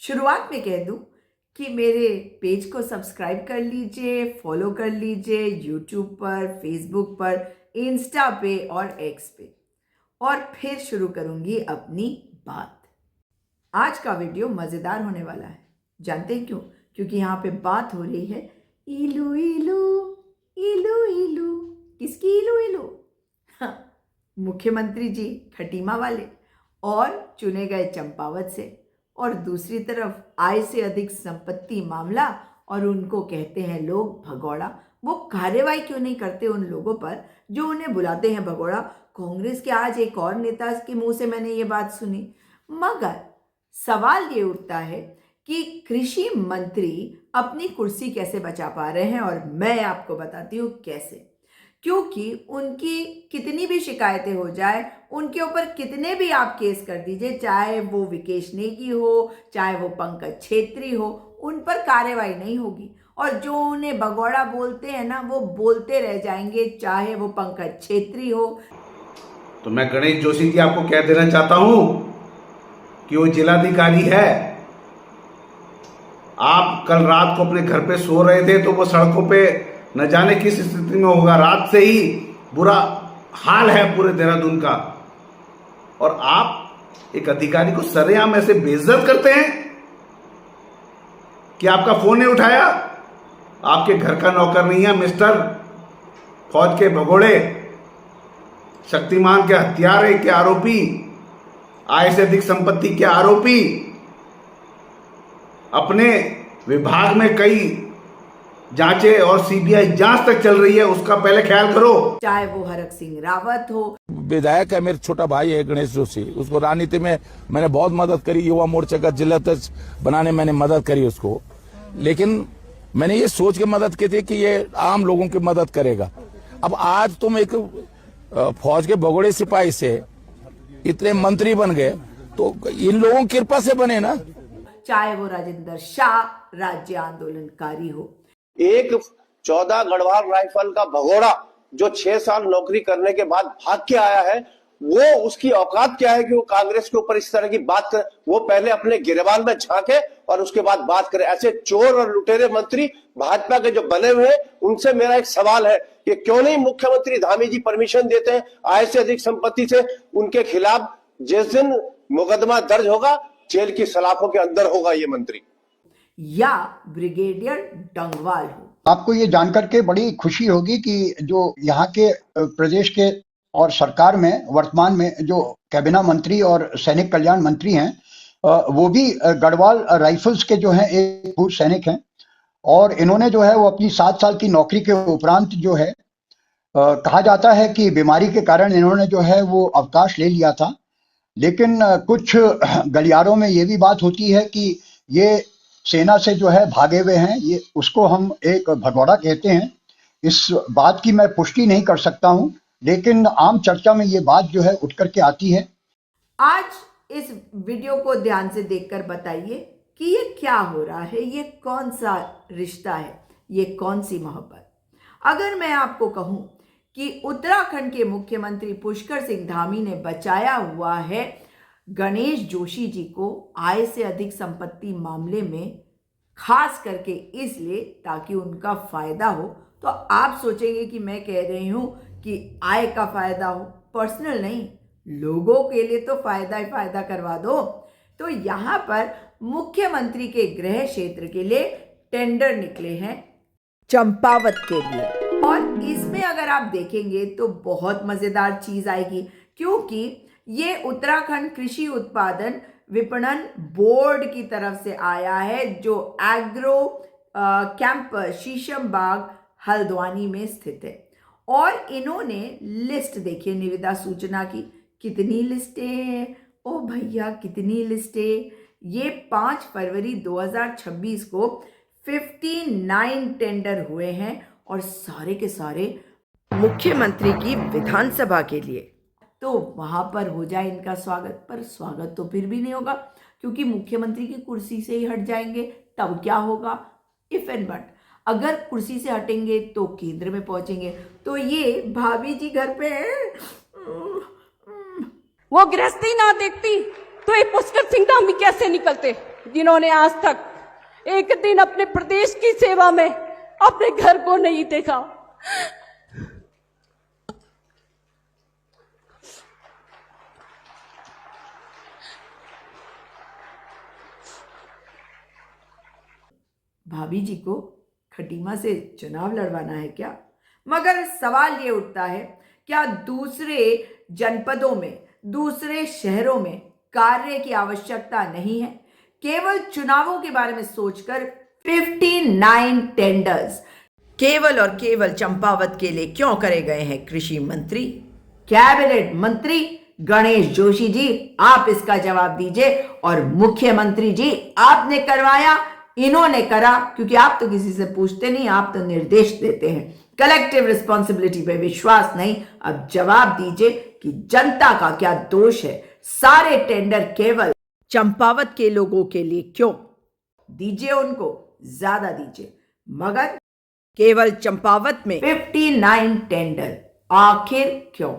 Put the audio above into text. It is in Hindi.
शुरुआत में कह दूं कि मेरे पेज को सब्सक्राइब कर लीजिए, फॉलो कर लीजिए यूट्यूब पर, फेसबुक पर, इंस्टा पे और एक्स पे। और फिर शुरू करूंगी अपनी बात। आज का वीडियो मज़ेदार होने वाला है। जानते हैं क्यों? क्योंकि यहाँ पे बात हो रही है इलू इलू इलू इलू। किसकी इलू इलू? हाँ, मुख्यमंत्री जी खटीमा वाले और चुने गए चंपावत से। और दूसरी तरफ आय से अधिक संपत्ति मामला, और उनको कहते हैं लोग भगौड़ा। वो कार्यवाही क्यों नहीं करते उन लोगों पर जो उन्हें बुलाते हैं भगौड़ा? कांग्रेस के आज एक और नेता के मुंह से मैंने ये बात सुनी। मगर सवाल ये उठता है कि कृषि मंत्री अपनी कुर्सी कैसे बचा पा रहे हैं, और मैं आपको बताती हूँ कैसे। क्योंकि उनकी कितनी भी शिकायतें हो जाए, उनके ऊपर कितने भी आप केस कर दीजिए, चाहे वो विकेश नेगी हो, चाहे वो पंकज छेत्री हो, उन पर कार्रवाई नहीं होगी। और जो उन्हें भगौड़ा बोलते हैं ना, वो बोलते रह जाएंगे, चाहे वो पंकज छेत्री हो। तो मैं गणेश जोशी जी आपको कह देना चाहता हूं कि वो जिलाधिकारी है। आप कल रात को अपने घर पे सो रहे थे तो वो सड़कों पे न जाने किस स्थिति में होगा। रात से ही बुरा हाल है पूरे देहरादून का, और आप एक अधिकारी को सरेआम ऐसे बेइज्जत करते हैं कि आपका फोन नहीं उठाया। आपके घर का नौकर नहीं है मिस्टर फौज के भगोड़े, शक्तिमान के हत्यारे के आरोपी, आय से अधिक संपत्ति के आरोपी। अपने विभाग में कई जांचें और सीबीआई जांच तक चल रही है, उसका पहले ख्याल करो। चाहे वो हरक सिंह रावत हो। विधायक है, मेरा छोटा भाई है गणेश जोशी, उसको राजनीति में मैंने बहुत मदद करी। युवा मोर्चा का जिला अध्यक्ष बनाने मैंने मदद करी उसको, लेकिन मैंने ये सोच के मदद की थी कि ये आम लोगों की मदद करेगा। अब आज तुम एक फौज के भगोड़े सिपाही से इतने मंत्री बन गए, तो इन लोगों की कृपा से बने ना। चाहे वो राजेंद्र शाह राज्य आंदोलनकारी हो। एक 14 गढ़वाल राइफल का भगोड़ा जो 6 साल नौकरी करने के बाद भाग के आया है, वो उसकी औकात क्या है कि वो कांग्रेस के ऊपर इस तरह की बात करे? वो पहले अपने गिरबान में झांके और उसके बाद बात करे। ऐसे चोर और लुटेरे मंत्री भाजपा के जो बने हुए हैं, उनसे मेरा एक सवाल है कि क्यों नहीं मुख्यमंत्री धामी जी परमिशन देते हैं आय से अधिक संपत्ति से उनके खिलाफ? जिस दिन मुकदमा दर्ज होगा, जेल की सलाखों के अंदर होगा ये मंत्री, या ब्रिगेडियर डंगवाल हो। आपको ये जानकर के बड़ी खुशी होगी कि जो यहाँ के प्रदेश के और सरकार में वर्तमान में जो कैबिनेट मंत्री और सैनिक कल्याण मंत्री हैं, वो भी गढ़वाल राइफल्स के जो हैं एक पूर्व सैनिक हैं। और इन्होंने जो है वो अपनी 7 साल की नौकरी के उपरांत जो है कहा जाता है कि बीमारी के कारण इन्होंने जो है वो अवकाश ले लिया था। लेकिन कुछ गलियारों में ये भी बात होती है कि ये सेना से जो है भागे हुए हैं। ये उसको हम एक भगौड़ा कहते हैं। इस बात की मैं पुष्टि नहीं कर सकता हूं, लेकिन आम चर्चा में ये बात जो है उठ करके आती है। आज इस वीडियो को ध्यान से देखकर बताइए कि ये क्या हो रहा है, ये कौन सा रिश्ता है, ये कौन सी मोहब्बत। अगर मैं आपको कहूं कि उत्तराखंड के मुख्यमंत्री पुष्कर सिंह धामी ने बचाया हुआ है गणेश जोशी जी को आय से अधिक संपत्ति मामले में, खास करके इसलिए ताकि उनका फायदा हो, तो आप सोचेंगे कि मैं कह रही हूं कि आय का फायदा हो, पर्सनल नहीं, लोगों के लिए तो फायदा ही फायदा करवा दो। तो यहां पर मुख्यमंत्री के गृह क्षेत्र के लिए टेंडर निकले हैं चंपावत के लिए, और इसमें अगर आप देखेंगे तो बहुत मजेदार चीज आएगी, क्योंकि ये उत्तराखंड कृषि उत्पादन विपणन बोर्ड की तरफ से आया है, जो एग्रो कैंपस शीशम बाग हल्द्वानी में स्थित है। और इन्होंने लिस्ट देखिए निविदा सूचना की, कितनी लिस्टें, ओ भैया कितनी लिस्टें। ये 5 फरवरी 2026 को 59 टेंडर हुए हैं, और सारे के सारे मुख्यमंत्री की विधानसभा के लिए। तो वहां पर हो जाए इनका स्वागत, पर स्वागत तो फिर भी नहीं होगा, क्योंकि मुख्यमंत्री की कुर्सी से ही हट जाएंगे। तब क्या होगा? इफ एंड बट, अगर कुर्सी से हटेंगे तो केंद्र में पहुंचेंगे। तो ये भाभी जी घर पे वो गृहस्थी ना देखती तो ये पुष्कर सिंह धामी कैसे निकलते। जिन्होंने आज तक एक दिन अपने प्रदेश की सेवा में अपने घर को नहीं देखा। भाभी जी को खटीमा से चुनाव लड़वाना है क्या? मगर सवाल ये उठता है, क्या दूसरे जनपदों में, दूसरे शहरों में कार्य की आवश्यकता नहीं है? केवल चुनावों के बारे में सोचकर 59 टेंडर्स केवल और केवल चंपावत के लिए क्यों करे गए हैं कृषि मंत्री, कैबिनेट मंत्री गणेश जोशी जी? आप इसका जवाब दीजिए। और मुख्यमंत्री जी, आपने करवाया, इन्होंने करा? क्योंकि आप तो किसी से पूछते नहीं, आप तो निर्देश देते हैं। कलेक्टिव रिस्पॉन्सिबिलिटी पे विश्वास नहीं। अब जवाब दीजिए कि जनता का क्या दोष है? सारे टेंडर केवल चंपावत के लोगों के लिए क्यों? दीजिए उनको, ज्यादा दीजिए, मगर केवल चंपावत में 59 टेंडर आखिर क्यों?